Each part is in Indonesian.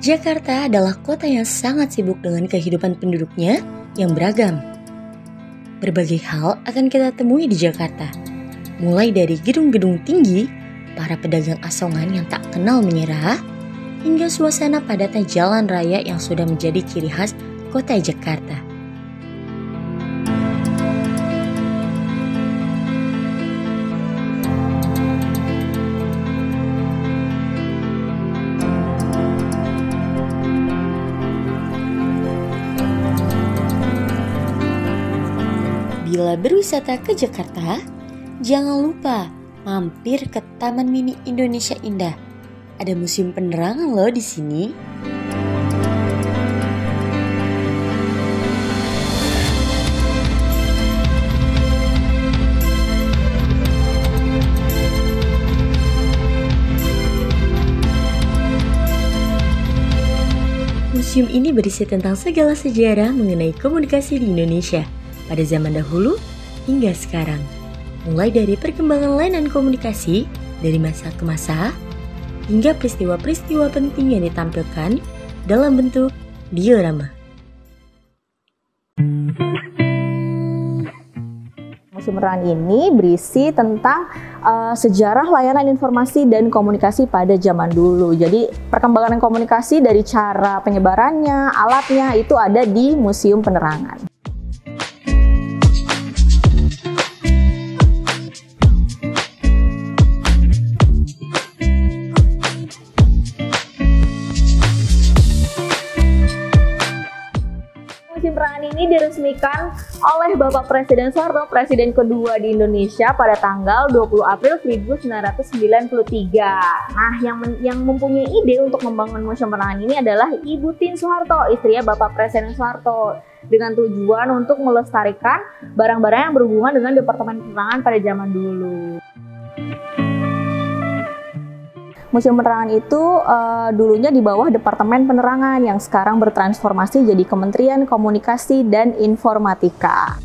Jakarta adalah kota yang sangat sibuk dengan kehidupan penduduknya yang beragam. Berbagai hal akan kita temui di Jakarta, mulai dari gedung-gedung tinggi, para pedagang asongan yang tak kenal menyerah, hingga suasana padatnya jalan raya yang sudah menjadi ciri khas kota Jakarta. Bila berwisata ke Jakarta, jangan lupa mampir ke Taman Mini Indonesia Indah. Ada museum penerangan loh di sini. Museum ini berisi tentang segala sejarah mengenai komunikasi di Indonesia pada zaman dahulu hingga sekarang. Mulai dari perkembangan layanan komunikasi dari masa ke masa, hingga peristiwa-peristiwa penting yang ditampilkan dalam bentuk diorama. Museum Penerangan ini berisi tentang sejarah layanan informasi dan komunikasi pada zaman dulu. Jadi perkembangan komunikasi dari cara penyebarannya, alatnya itu ada di Museum Penerangan. Museum Penerangan ini diresmikan oleh Bapak Presiden Soeharto, Presiden kedua di Indonesia pada tanggal 20 April 1993. Nah, yang mempunyai ide untuk membangun Museum Penerangan ini adalah Ibu Tien Soeharto, istrinya Bapak Presiden Soeharto, dengan tujuan untuk melestarikan barang-barang yang berhubungan dengan Departemen Penerangan pada zaman dulu. Museum Penerangan itu dulunya di bawah Departemen Penerangan yang sekarang bertransformasi jadi Kementerian Komunikasi dan Informatika.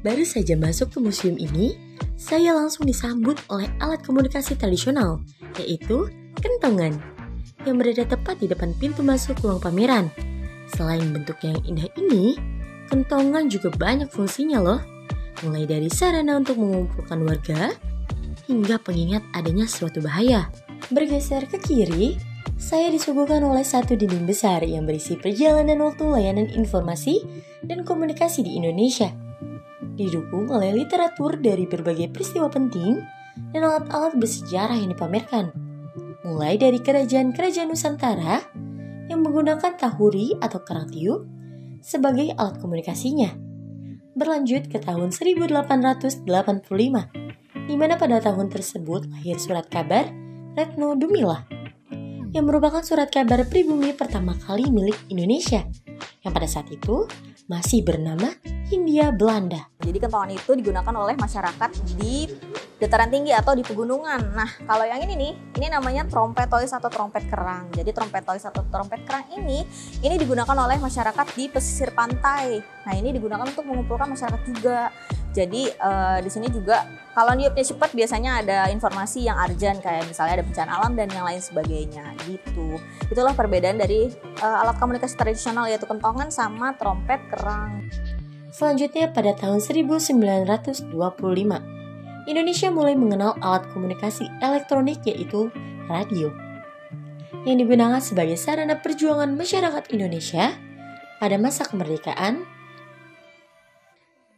Baru saja masuk ke museum ini, saya langsung disambut oleh alat komunikasi tradisional, yaitu kentongan, yang berada tepat di depan pintu masuk ruang pameran. Selain bentuknya yang indah ini, kentongan juga banyak fungsinya loh, mulai dari sarana untuk mengumpulkan warga, hingga pengingat adanya suatu bahaya. Bergeser ke kiri, saya disuguhkan oleh satu dinding besar yang berisi perjalanan waktu layanan informasi dan komunikasi di Indonesia. Didukung oleh literatur dari berbagai peristiwa penting dan alat-alat bersejarah yang dipamerkan. Mulai dari kerajaan-kerajaan Nusantara yang menggunakan tahuri atau kerang tiup sebagai alat komunikasinya. Berlanjut ke tahun 1885, di mana pada tahun tersebut lahir surat kabar Retno Dumilah, yang merupakan surat kabar pribumi pertama kali milik Indonesia, yang pada saat itu masih bernama Hindia Belanda. Jadi kentongan itu digunakan oleh masyarakat di dataran tinggi atau di pegunungan. Nah, kalau yang ini nih, ini namanya trompet toys atau trompet kerang. Jadi trompet toys atau trompet kerang ini digunakan oleh masyarakat di pesisir pantai. Nah, ini digunakan untuk mengumpulkan masyarakat juga. Jadi di sini juga kalau niupnya cepat biasanya ada informasi yang urgent kayak misalnya ada bencana alam dan yang lain sebagainya gitu. Itulah perbedaan dari alat komunikasi tradisional yaitu kentongan sama trompet kerang. Selanjutnya pada tahun 1925, Indonesia mulai mengenal alat komunikasi elektronik yaitu radio, yang digunakan sebagai sarana perjuangan masyarakat Indonesia pada masa kemerdekaan.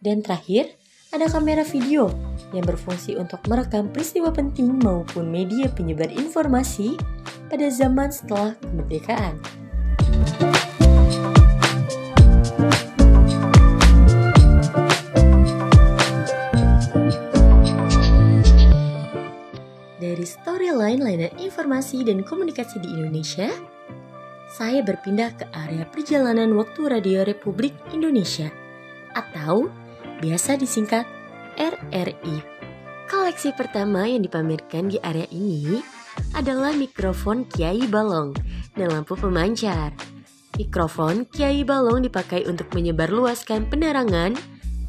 Dan terakhir, ada kamera video yang berfungsi untuk merekam peristiwa penting maupun media penyebar informasi pada zaman setelah kemerdekaan. storyline layanan informasi dan komunikasi di Indonesia, saya berpindah ke area perjalanan waktu Radio Republik Indonesia atau biasa disingkat RRI. Koleksi pertama yang dipamerkan di area ini adalah mikrofon Kiai Balong dan lampu pemancar. Mikrofon Kiai Balong dipakai untuk menyebarluaskan penerangan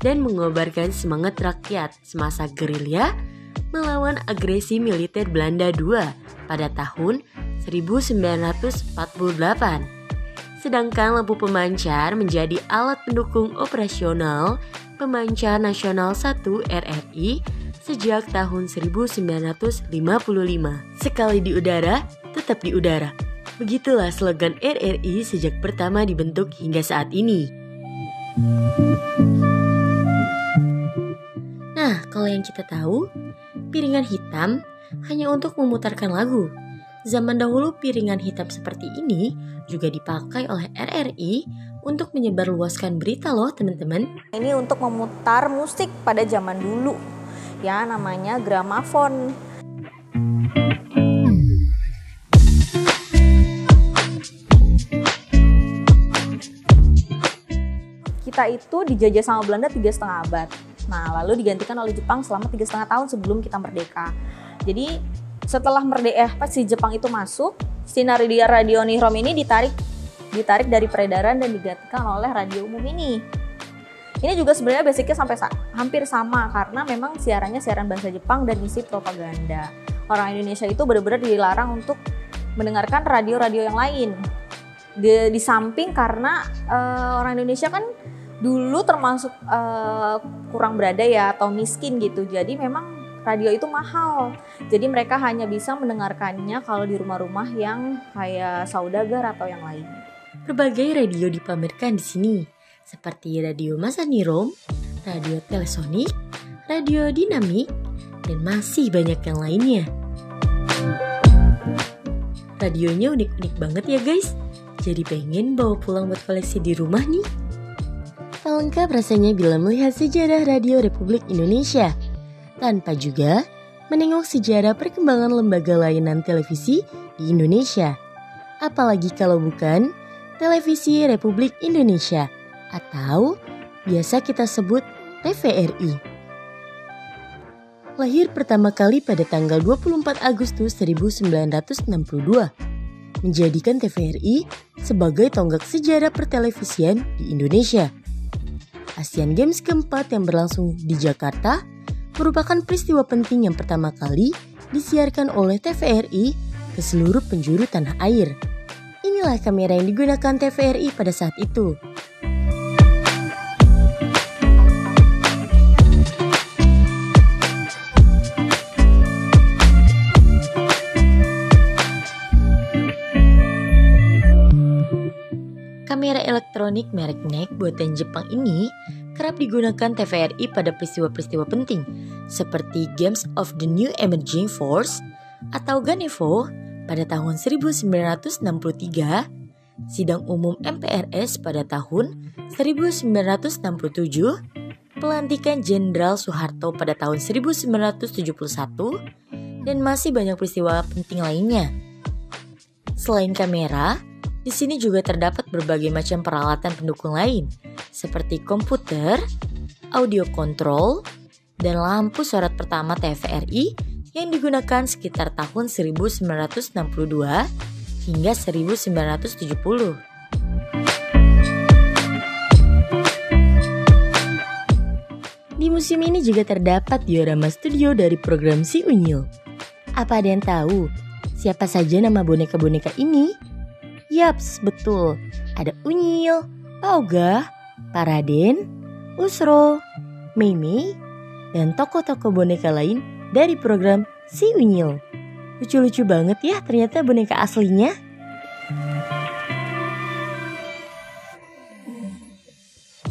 dan mengobarkan semangat rakyat semasa gerilya melawan agresi militer Belanda II pada tahun 1948. Sedangkan lampu pemancar menjadi alat pendukung operasional Pemancar Nasional 1 RRI sejak tahun 1955. Sekali di udara, tetap di udara. Begitulah slogan RRI sejak pertama dibentuk hingga saat ini. Nah, kalau yang kita tahu, piringan hitam hanya untuk memutarkan lagu. Zaman dahulu piringan hitam seperti ini juga dipakai oleh RRI untuk menyebarluaskan berita loh teman-teman. Ini untuk memutar musik pada zaman dulu, ya namanya gramafon. Kita itu dijajah sama Belanda 3,5 abad. Nah, lalu digantikan oleh Jepang selama 3,5 tahun sebelum kita merdeka. Jadi, setelah si Jepang itu masuk, sinar radio Nihrom ini ditarik dari peredaran dan digantikan oleh radio umum ini. Ini juga sebenarnya basicnya hampir sama karena memang siarannya siaran bahasa Jepang dan isi propaganda. Orang Indonesia itu benar-benar dilarang untuk mendengarkan radio-radio yang lain. Di samping karena orang Indonesia kan dulu termasuk kurang berada ya atau miskin gitu. Jadi memang radio itu mahal. Jadi mereka hanya bisa mendengarkannya kalau di rumah-rumah yang kayak saudagar atau yang lain. Berbagai radio dipamerkan di sini, seperti radio Masa Nihrom, radio Telesonik, radio Dinamik, dan masih banyak yang lainnya. Radionya unik-unik banget ya guys. Jadi pengen bawa pulang buat koleksi di rumah nih. Tak lengkap rasanya bila melihat sejarah Radio Republik Indonesia, tanpa juga menengok sejarah perkembangan lembaga layanan televisi di Indonesia. Apalagi kalau bukan Televisi Republik Indonesia atau biasa kita sebut TVRI. Lahir pertama kali pada tanggal 24 Agustus 1962, menjadikan TVRI sebagai tonggak sejarah pertelevisian di Indonesia. Asian Games keempat yang berlangsung di Jakarta merupakan peristiwa penting yang pertama kali disiarkan oleh TVRI ke seluruh penjuru tanah air. Inilah kamera yang digunakan TVRI pada saat itu. Kamera elektronik merek NEC buatan Jepang ini kerap digunakan TVRI pada peristiwa-peristiwa penting seperti Games of the New Emerging Force atau GANEVO pada tahun 1963, Sidang Umum MPRS pada tahun 1967, pelantikan Jenderal Soeharto pada tahun 1971, dan masih banyak peristiwa penting lainnya. Selain kamera, di sini juga terdapat berbagai macam peralatan pendukung lain, seperti komputer, audio control, dan lampu sorot pertama TVRI yang digunakan sekitar tahun 1962 hingga 1970. Di museum ini juga terdapat diorama studio dari program Si Unyil. Apa ada yang tahu siapa saja nama boneka-boneka ini? Yaps, betul. Ada Unyil, Pauga, Paraden, Usro, Mei, dan tokoh-tokoh boneka lain dari program Si Unyil. Lucu-lucu banget ya ternyata boneka aslinya.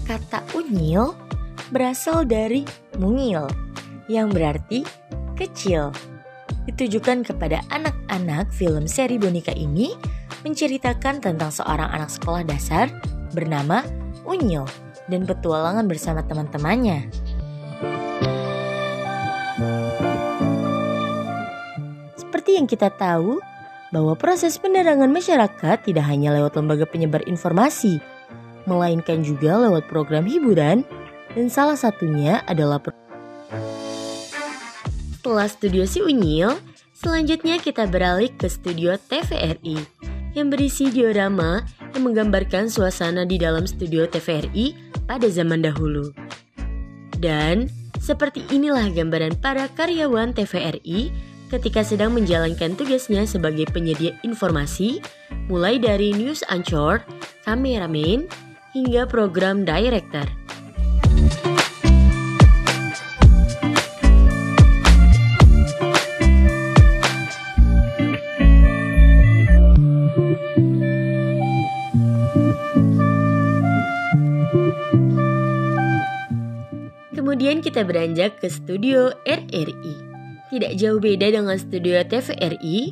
Kata Unyil berasal dari mungil, yang berarti kecil. Ditujukan kepada anak-anak, film seri boneka ini menceritakan tentang seorang anak sekolah dasar bernama Unyil dan petualangan bersama teman-temannya. seperti yang kita tahu, bahwa proses penerangan masyarakat tidak hanya lewat lembaga penyebar informasi, melainkan juga lewat program hiburan, dan salah satunya adalah setelah studio Si Unyil, selanjutnya kita beralih ke studio TVRI yang berisi diorama yang menggambarkan suasana di dalam studio TVRI pada zaman dahulu. Dan seperti inilah gambaran para karyawan TVRI ketika sedang menjalankan tugasnya sebagai penyedia informasi, mulai dari news anchor, kameramen, hingga program director. Kemudian kita beranjak ke studio RRI. Tidak jauh beda dengan studio TVRI,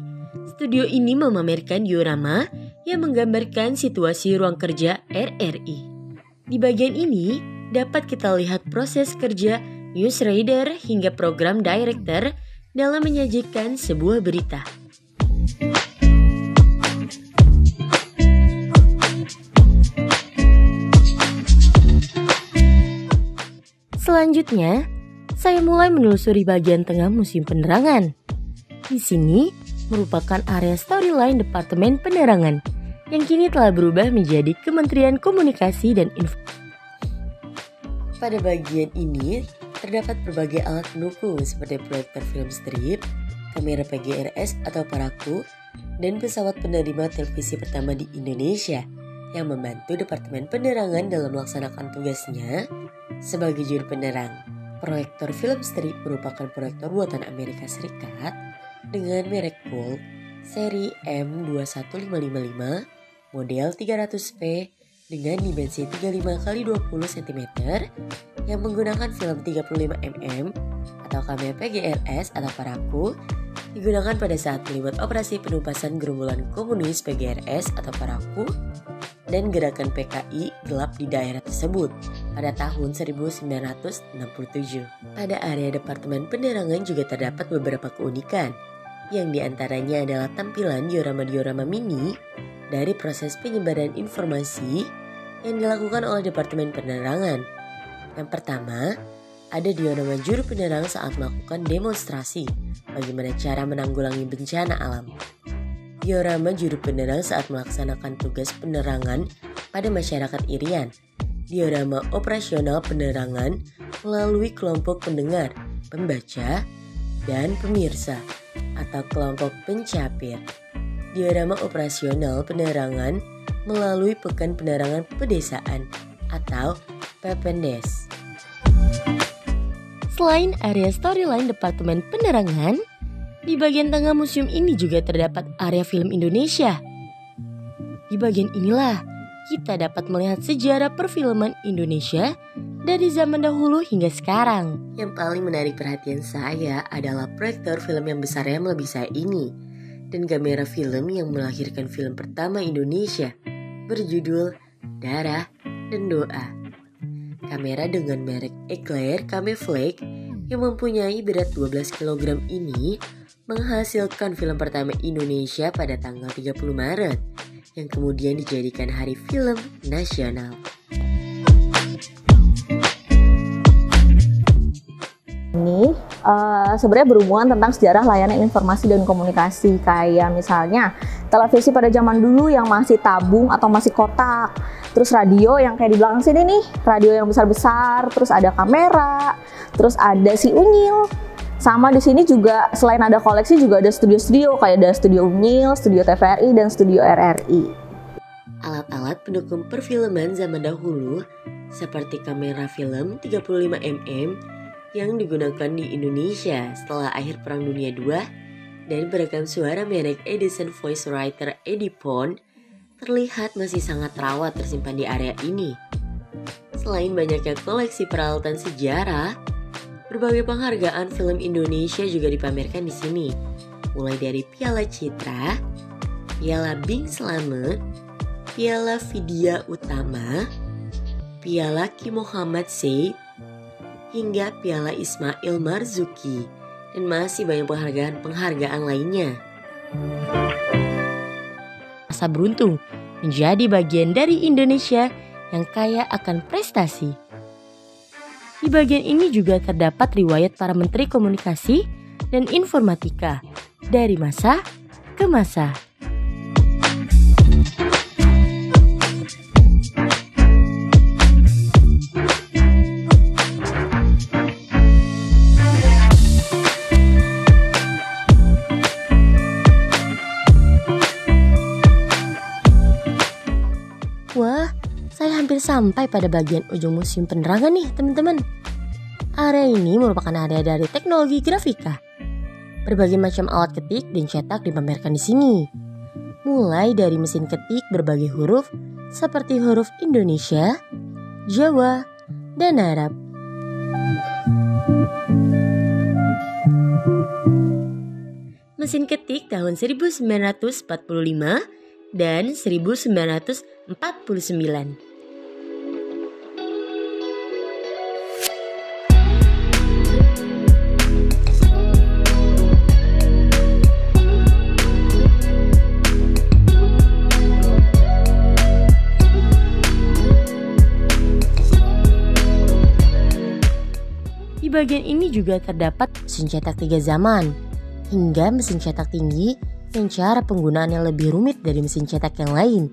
studio ini memamerkan diorama yang menggambarkan situasi ruang kerja RRI. Di bagian ini dapat kita lihat proses kerja newsreader hingga program director dalam menyajikan sebuah berita. Selanjutnya, saya mulai menelusuri bagian tengah Museum Penerangan. Di sini merupakan area storyline Departemen Penerangan yang kini telah berubah menjadi Kementerian Komunikasi dan Informasi. Pada bagian ini terdapat berbagai alat pendukung seperti proyektor film strip, kamera PGRS atau Paraku, dan pesawat penerima televisi pertama di Indonesia yang membantu Departemen Penerangan dalam melaksanakan tugasnya sebagai juru penerang. Proyektor film strip merupakan proyektor buatan Amerika Serikat dengan merek Colt seri M21555 model 300p dengan dimensi 35x20 cm yang menggunakan film 35mm atau kamera PGRS atau Paraku digunakan pada saat melibat operasi penumpasan gerombolan komunis PGRS atau Paraku dan gerakan PKI gelap di daerah tersebut pada tahun 1967. Pada area Departemen Penerangan juga terdapat beberapa keunikan, yang diantaranya adalah tampilan diorama-diorama mini dari proses penyebaran informasi yang dilakukan oleh Departemen Penerangan. Yang pertama, ada diorama juru penerang saat melakukan demonstrasi bagaimana cara menanggulangi bencana alam. Diorama juru penerang saat melaksanakan tugas penerangan pada masyarakat Irian. Diorama operasional penerangan melalui kelompok pendengar, pembaca, dan pemirsa atau kelompok pencapir. Diorama operasional penerangan melalui Pekan Penerangan Pedesaan atau Pependes. Selain area storyline Departemen Penerangan, di bagian tengah museum ini juga terdapat area film Indonesia. Di bagian inilah kita dapat melihat sejarah perfilman Indonesia dari zaman dahulu hingga sekarang. Yang paling menarik perhatian saya adalah proyektor film yang besarnya melebihi saya ini dan kamera film yang melahirkan film pertama Indonesia berjudul Darah dan Doa. Kamera dengan merek Eclair Cameflex yang mempunyai berat 12 kg ini menghasilkan film pertama Indonesia pada tanggal 30 Maret yang kemudian dijadikan Hari Film Nasional. Ini sebenarnya berhubungan tentang sejarah layanan informasi dan komunikasi, kayak misalnya televisi pada zaman dulu yang masih tabung atau masih kotak, terus radio yang kayak di belakang sini nih, radio yang besar-besar, terus ada kamera, terus ada Si Unyil. Sama di sini juga selain ada koleksi juga ada studio-studio, kayak ada studio Unyil, studio TVRI, dan studio RRI. Alat-alat pendukung perfilman zaman dahulu seperti kamera film 35mm yang digunakan di Indonesia setelah akhir Perang Dunia II dan perekam suara merek Edison Voice Writer Edipon terlihat masih sangat terawat tersimpan di area ini. Selain banyaknya koleksi peralatan sejarah, berbagai penghargaan film Indonesia juga dipamerkan di sini, mulai dari Piala Citra, Piala Bing Slamet, Piala Vidya Utama, Piala Ki Muhammad Said, hingga Piala Ismail Marzuki, dan masih banyak penghargaan-penghargaan lainnya. Rasa beruntung menjadi bagian dari Indonesia yang kaya akan prestasi. Di bagian ini juga terdapat riwayat para menteri komunikasi dan informatika dari masa ke masa. Wah, saya hampir sampai pada bagian ujung museum penerangan nih teman-teman. Area ini merupakan area dari teknologi grafika. Berbagai macam alat ketik dan cetak dipamerkan di sini. Mulai dari mesin ketik berbagai huruf seperti huruf Indonesia, Jawa, dan Arab. Mesin ketik tahun 1945 dan 1949. Di bagian ini juga terdapat mesin cetak 3 zaman, hingga mesin cetak tinggi yang cara penggunaannya lebih rumit dari mesin cetak yang lain.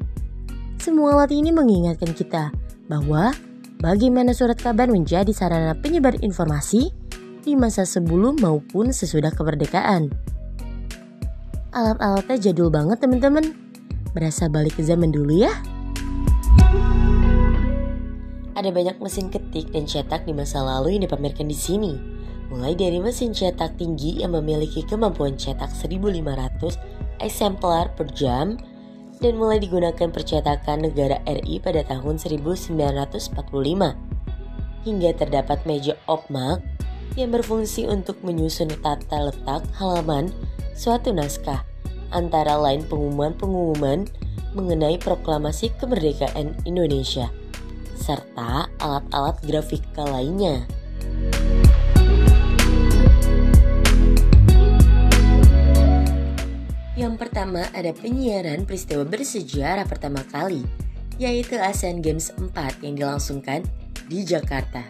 Semua alat ini mengingatkan kita bahwa bagaimana surat kabar menjadi sarana penyebar informasi di masa sebelum maupun sesudah kemerdekaan. Alat-alatnya jadul banget teman-teman. Berasa balik ke zaman dulu ya. Ada banyak mesin ketik dan cetak di masa lalu yang dipamerkan di sini. Mulai dari mesin cetak tinggi yang memiliki kemampuan cetak 1.500 eksemplar per jam dan mulai digunakan percetakan negara RI pada tahun 1945. Hingga terdapat meja opmak yang berfungsi untuk menyusun tata letak halaman suatu naskah, antara lain pengumuman-pengumuman mengenai proklamasi kemerdekaan Indonesia, serta alat-alat grafika lainnya. Yang pertama ada penyiaran peristiwa bersejarah pertama kali, yaitu Asian Games 4 yang dilangsungkan di Jakarta.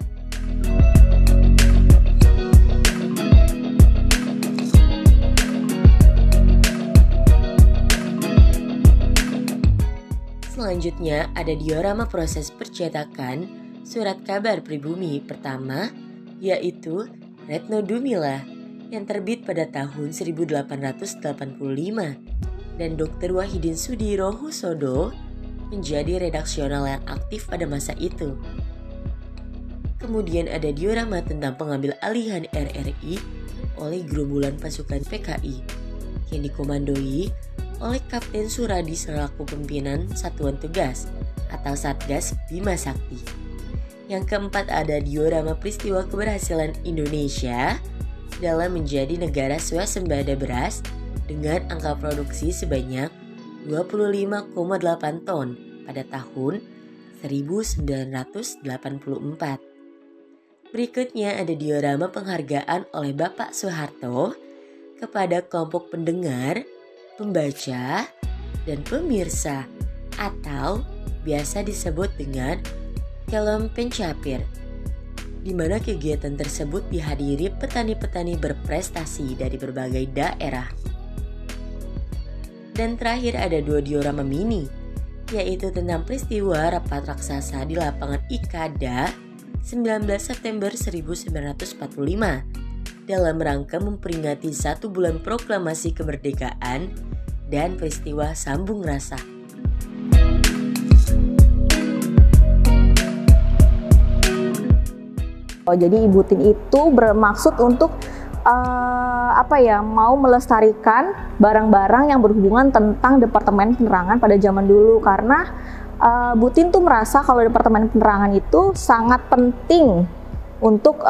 Selanjutnya ada diorama proses percetakan surat kabar pribumi pertama, yaitu Retno Dumila yang terbit pada tahun 1885 dan Dr. Wahidin Sudirohusodo menjadi redaksional yang aktif pada masa itu. Kemudian ada diorama tentang pengambil alihan RRI oleh gerombolan pasukan PKI yang dikomandoi oleh Kapten Suradi selaku pimpinan Satuan Tugas atau Satgas Bima Sakti. Yang keempat ada diorama peristiwa keberhasilan Indonesia dalam menjadi negara swasembada beras dengan angka produksi sebanyak 25,8 ton pada tahun 1984. Berikutnya ada diorama penghargaan oleh Bapak Soeharto kepada kelompok pendengar, pembaca, dan pemirsa atau biasa disebut dengan Kelom Pencapir, di mana kegiatan tersebut dihadiri petani-petani berprestasi dari berbagai daerah. Dan terakhir ada 2 diorama mini, yaitu tentang peristiwa rapat raksasa di lapangan Ikada 19 September 1945 dalam rangka memperingati 1 bulan proklamasi kemerdekaan dan peristiwa Sambung Rasa. Jadi Ibu Tin itu bermaksud untuk mau melestarikan barang-barang yang berhubungan tentang Departemen Penerangan pada zaman dulu, karena Bu Tin tuh merasa kalau Departemen Penerangan itu sangat penting untuk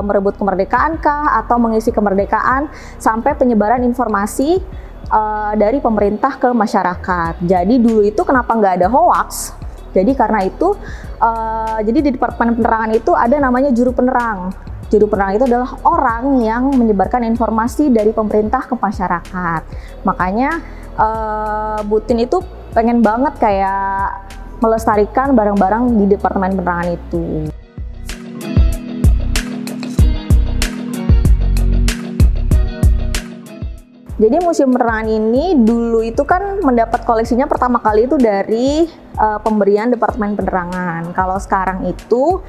merebut kemerdekaan kah atau mengisi kemerdekaan sampai penyebaran informasi dari pemerintah ke masyarakat. Jadi dulu itu kenapa nggak ada hoax? Jadi karena itu, jadi di Departemen Penerangan itu ada namanya juru penerang. Juru penerang itu adalah orang yang menyebarkan informasi dari pemerintah ke masyarakat. Makanya Bu Tin itu pengen banget kayak melestarikan barang-barang di Departemen Penerangan itu. Jadi Museum Penerangan ini dulu itu kan mendapat koleksinya pertama kali itu dari pemberian Departemen Penerangan. Kalau sekarang itu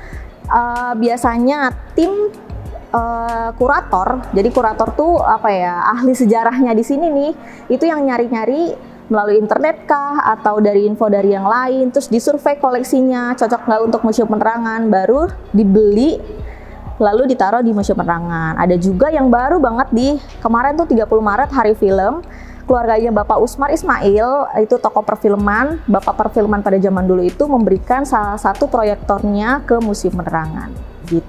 biasanya tim kurator, jadi kurator tuh apa ya, ahli sejarahnya di sini nih, itu yang nyari-nyari melalui internet kah atau dari info dari yang lain, terus disurvei koleksinya cocok nggak untuk Museum Penerangan, baru dibeli lalu ditaruh di Museum Penerangan. Ada juga yang baru banget di kemarin tuh 30 Maret hari film, keluarganya Bapak Usmar Ismail, itu tokoh perfilman, Bapak perfilman pada zaman dulu itu memberikan salah satu proyektornya ke Museum Penerangan gitu.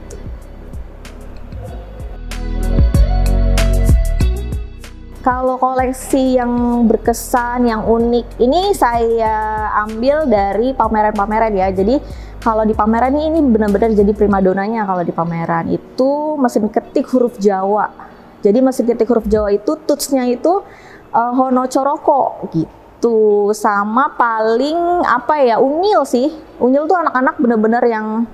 Kalau koleksi yang berkesan, yang unik, ini saya ambil dari pameran-pameran ya. Jadi kalau di pameran ini benar-benar jadi primadonanya. Kalau di pameran itu mesin ketik huruf Jawa. Jadi mesin ketik huruf Jawa itu tutsnya itu Hono Coroko gitu. Sama paling apa ya, Unyil sih. Unyil tuh anak-anak benar-benar yang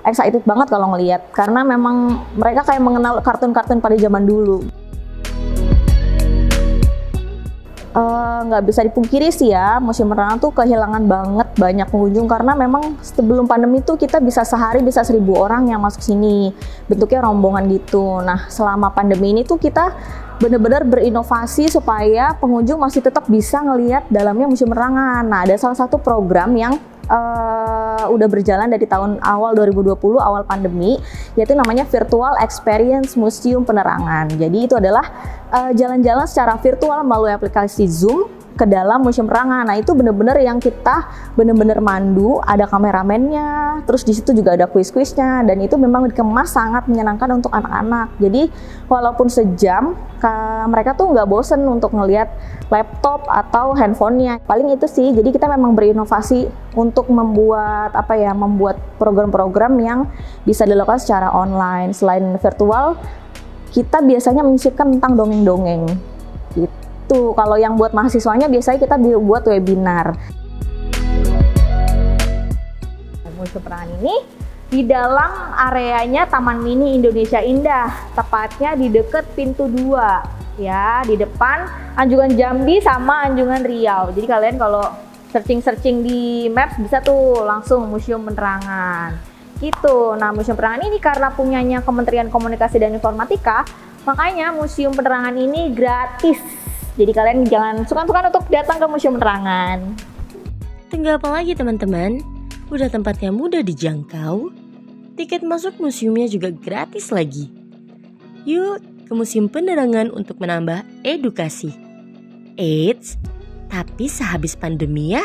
excited banget kalau ngelihat, karena memang mereka kayak mengenal kartun-kartun pada zaman dulu. Nggak bisa dipungkiri sih ya, Museum Penerangan tuh kehilangan banget banyak pengunjung, karena memang sebelum pandemi tuh kita bisa sehari bisa 1.000 orang yang masuk sini, bentuknya rombongan gitu. Nah selama pandemi ini tuh kita benar-benar berinovasi supaya pengunjung masih tetap bisa ngelihat dalamnya Museum Penerangan. Nah ada salah satu program yang udah berjalan dari tahun awal 2020, awal pandemi, yaitu namanya Virtual Experience Museum Penerangan. Jadi itu adalah jalan-jalan secara virtual melalui aplikasi Zoom ke dalam Museum Penerangan. Nah itu bener-bener yang kita bener-bener mandu, ada kameramennya, terus di situ juga ada kuis-kuisnya, dan itu memang dikemas sangat menyenangkan untuk anak-anak. Jadi walaupun sejam, mereka tuh nggak bosen untuk ngelihat laptop atau handphonenya. Paling itu sih. Jadi kita memang berinovasi untuk membuat apa ya, membuat program-program yang bisa dilakukan secara online. Selain virtual, kita biasanya menyisipkan tentang dongeng-dongeng gitu. Kalau yang buat mahasiswanya biasanya kita buat webinar. Museum Penerangan ini di dalam areanya Taman Mini Indonesia Indah, tepatnya di dekat pintu 2 ya, di depan Anjungan Jambi sama Anjungan Riau. Jadi kalian kalau searching di Maps bisa tuh langsung Museum Penerangan gitu. Nah Museum Penerangan ini karena punyanya Kementerian Komunikasi dan Informatika, makanya Museum Penerangan ini gratis. Jadi kalian jangan sungkan-sungkan untuk datang ke Museum Penerangan. Tunggu apa lagi teman-teman? Udah tempatnya mudah dijangkau, tiket masuk museumnya juga gratis lagi. Yuk ke Museum Penerangan untuk menambah edukasi. Eits, tapi sehabis pandemi ya.